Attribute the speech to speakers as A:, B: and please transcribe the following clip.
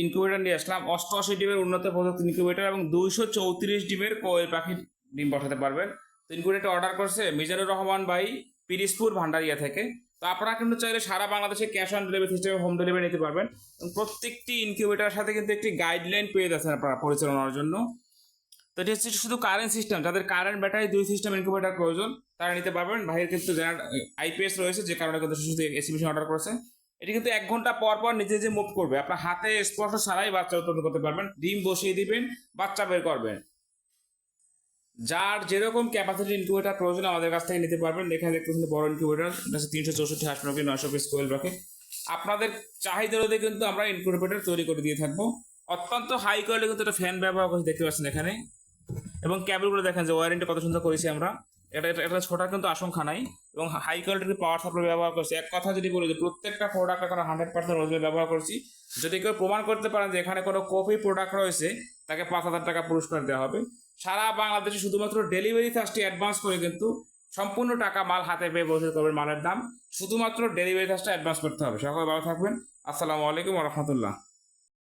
A: Incubator নিয়ে আসলাম 88 ডিমের উন্নত প্রযুক্তি ইনকিউবেটর এবং 234 ডিমের কোয়েল পাখির ডিম বসাতে পারবেন। তো ইনকিউবেটর অর্ডার করছে মিজানুর রহমান ভাই, পিরিজপুর ভান্ডারিয়া থেকে। তো আপনারা কিন্তু চাইলে সারা বাংলাদেশে ক্যাশ অন ডেলিভারি সিস্টেমে হোম ডেলিভারি নিতে পারবেন। এবং প্রত্যেকটি ইনকিউবেটারের সাথে কিন্তু একটি গাইডলাইন পেয়ে যাচ্ছেন আপনারা পরিচালনার জন্য। তো এটি হচ্ছে শুধু কারেন্ট সিস্টেম, যাদের কারেন্ট ব্যাটারি 2 সিস্টেম ইনকিউবেটার প্রয়োজন তারা নিতে পারবেন। ভাইয়ের কিন্তু আইপিএস রয়েছে, যে কারণে কিন্তু শুধু এসি মেশিন অর্ডার করেছে। এটি কিন্তু 1 ঘন্টা পর পর নিজে নিজে মুভ করবে, আপনার হাতে স্পর্শ ছাড়াই বাচ্চা উৎপন্ন করতে পারবেন। ডিম বসিয়ে দিবেন, বাচ্চা বের করবেন। যার যেরকম ক্যাপাসিটি ইনকিউবেটার প্রয়োজন আমাদের কাছ থেকে নিতে পারবেন। এখানে দেখতেছেন বড় ইনকিউবেটার, এটা হচ্ছে 364 হাঁস মুরগি 900 পিস কোয়েল রাখে। আপনাদের চাহিদা অনুযায়ী কিন্তু আমরা ইনকিউবেটার তৈরি করে দিয়ে থাকবো। অত্যন্ত হাই কোয়ালিটি কিন্তু একটা ফ্যান ব্যবহার করছি, দেখতে পাচ্ছেন এখানে। এবং ক্যাবেলগুলো দেখেন যে ওয়ারেন্টি কত সুন্দর করেছি আমরা। এটা ছোটার কিন্তু আশঙ্কা নাই। এবং হাই কোয়ালিটির পাওয়ার সাপ্লাই ব্যবহার করছি। এক কথা যদি বলি যে প্রত্যেকটা প্রোডাক্ট এখন 100% অরিজিনাল ব্যবহার করছি। যদি কেউ প্রমাণ করতে পারেন যে এখানে কোনো কপি প্রোডাক্ট রয়েছে, তাকে 5,000 টাকা পুরস্কার দেওয়া হবে। সারা বাংলাদেশে শুধুমাত্র ডেলিভারি চার্জটি অ্যাডভান্স করে কিন্তু সম্পূর্ণ টাকা মাল হাতে পেয়ে বসে করবেন মালের দাম। শুধুমাত্র ডেলিভারি চার্জটা অ্যাডভান্স করতে হবে। সকলে ভালো থাকবেন। আসসালামু আলাইকুম ওয়া রাহমাতুল্লাহ।